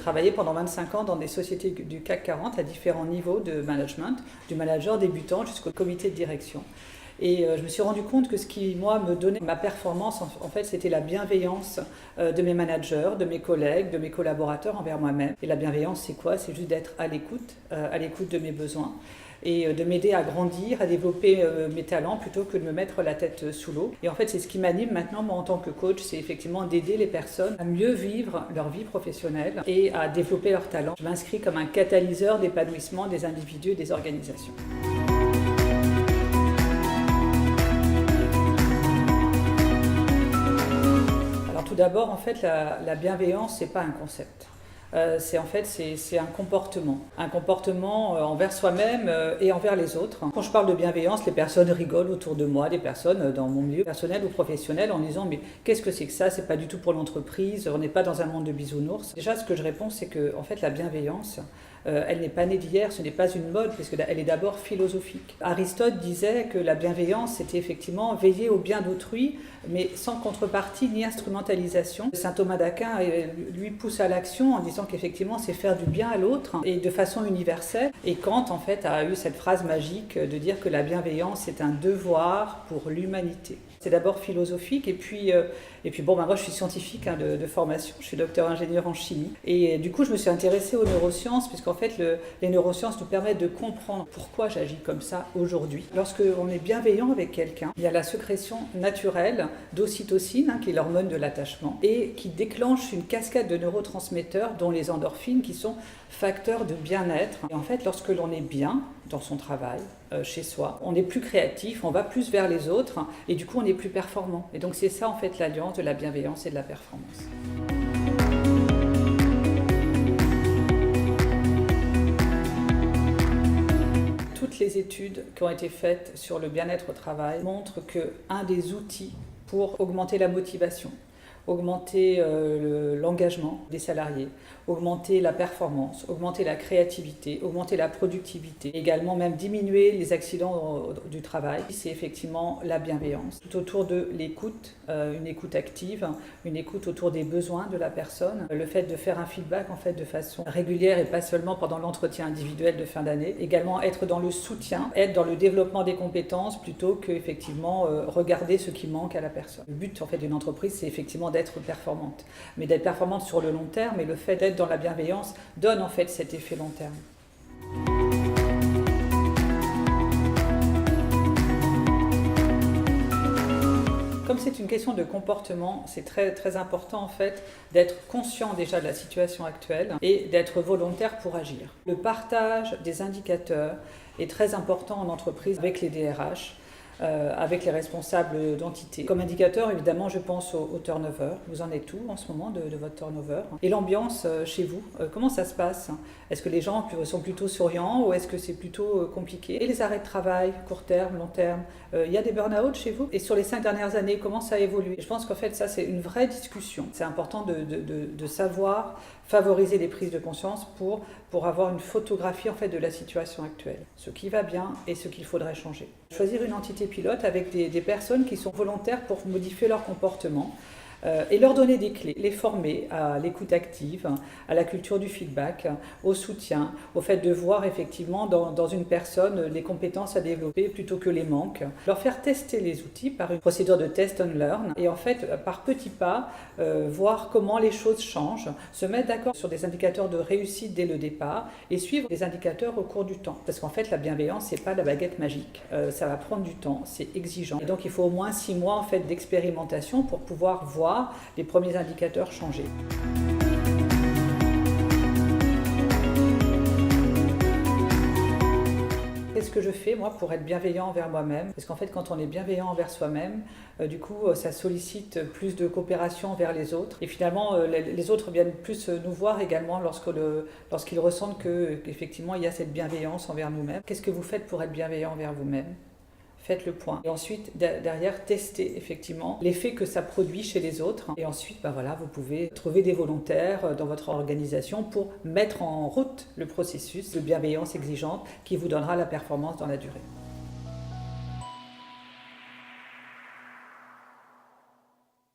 travaillé pendant 25 ans dans des sociétés du CAC 40 à différents niveaux de management, du manager débutant jusqu'au comité de direction. Et je me suis rendu compte que ce qui, moi, me donnait ma performance, en fait, c'était la bienveillance de mes managers, de mes collègues, de mes collaborateurs envers moi-même. Et la bienveillance, c'est quoi? C'est juste d'être à l'écoute de mes besoins et de m'aider à grandir, à développer mes talents plutôt que de me mettre la tête sous l'eau. Et en fait, c'est ce qui m'anime maintenant, moi, en tant que coach, c'est effectivement d'aider les personnes à mieux vivre leur vie professionnelle et à développer leurs talents. Je m'inscris comme un catalyseur d'épanouissement des individus et des organisations. Tout d'abord, en fait, la bienveillance, c'est pas un concept. C'est un comportement envers soi-même et envers les autres. Quand je parle de bienveillance, les personnes rigolent autour de moi, des personnes dans mon milieu personnel ou professionnel, en disant mais qu'est-ce que c'est que ça? C'est pas du tout pour l'entreprise, on n'est pas dans un monde de bisounours. Déjà, ce que je réponds, c'est que en fait, la bienveillance, elle n'est pas née d'hier, ce n'est pas une mode, puisqu'elle est d'abord philosophique. Aristote disait que la bienveillance, c'était effectivement veiller au bien d'autrui, mais sans contrepartie ni instrumentalisation. Saint Thomas d'Aquin, lui, pousse à l'action en disant qu'effectivement, c'est faire du bien à l'autre, et de façon universelle. Et Kant, en fait, a eu cette phrase magique de dire que la bienveillance est un devoir pour l'humanité. C'est d'abord philosophique, et puis bon, moi je suis scientifique de formation, je suis docteur ingénieur en chimie, et du coup je me suis intéressée aux neurosciences, puisqu'en fait les neurosciences nous permettent de comprendre pourquoi j'agis comme ça aujourd'hui. Lorsqu'on est bienveillant avec quelqu'un, il y a la sécrétion naturelle d'ocytocine, qui est l'hormone de l'attachement, et qui déclenche une cascade de neurotransmetteurs, dont les endorphines, qui sont facteurs de bien-être. Et en fait, lorsque l'on est bien dans son travail, chez soi, on est plus créatif, on va plus vers les autres, et du coup on est plus performant. Et donc c'est ça en fait l'alliance de la bienveillance et de la performance. Toutes les études qui ont été faites sur le bien-être au travail montrent qu'un des outils pour augmenter la motivation, augmenter l'engagement des salariés, augmenter la performance, augmenter la créativité, augmenter la productivité, également même diminuer les accidents du travail. C'est effectivement la bienveillance. Tout autour de l'écoute, une écoute active, une écoute autour des besoins de la personne, le fait de faire un feedback en fait de façon régulière et pas seulement pendant l'entretien individuel de fin d'année. Également être dans le soutien, être dans le développement des compétences plutôt que effectivement regarder ce qui manque à la personne. Le but en fait d'une entreprise, c'est effectivement d'être performante, mais d'être performante sur le long terme, et le fait d'être dans la bienveillance donne en fait cet effet long terme. Comme c'est une question de comportement, c'est très, très important en fait d'être conscient déjà de la situation actuelle et d'être volontaire pour agir. Le partage des indicateurs est très important en entreprise avec les DRH. Avec les responsables d'entités. Comme indicateur, évidemment, je pense au turnover. Vous en êtes où en ce moment de votre turnover? Et l'ambiance chez vous, comment ça se passe? Est-ce que les gens sont plutôt souriants ou est-ce que c'est plutôt compliqué? Et les arrêts de travail, court terme, long terme, il y a des burn-out chez vous? Et sur les 5 dernières années, comment ça a évolué? Et je pense qu'en fait, ça, c'est une vraie discussion. C'est important de savoir favoriser les prises de conscience pour avoir une photographie en fait de la situation actuelle, ce qui va bien et ce qu'il faudrait changer. Choisir une entité pilote avec des personnes qui sont volontaires pour modifier leur comportement et leur donner des clés, les former à l'écoute active, à la culture du feedback, au soutien, au fait de voir effectivement dans une personne les compétences à développer plutôt que les manques, leur faire tester les outils par une procédure de test and learn et en fait par petits pas voir comment les choses changent, se mettre d'accord sur des indicateurs de réussite dès le départ et suivre des indicateurs au cours du temps. Parce qu'en fait la bienveillance c'est pas la baguette magique, ça va prendre du temps, c'est exigeant. Et donc il faut au moins 6 mois en fait d'expérimentation pour pouvoir voir les premiers indicateurs changer. Qu'est-ce que je fais moi pour être bienveillant envers moi-même? Parce qu'en fait quand on est bienveillant envers soi-même, du coup ça sollicite plus de coopération vers les autres. Et finalement les autres viennent plus nous voir également lorsqu'ils ressentent qu'effectivement il y a cette bienveillance envers nous-mêmes. Qu'est-ce que vous faites pour être bienveillant envers vous-même? Faites le point. Et ensuite, derrière, testez effectivement l'effet que ça produit chez les autres. Et ensuite, vous pouvez trouver des volontaires dans votre organisation pour mettre en route le processus de bienveillance exigeante qui vous donnera la performance dans la durée.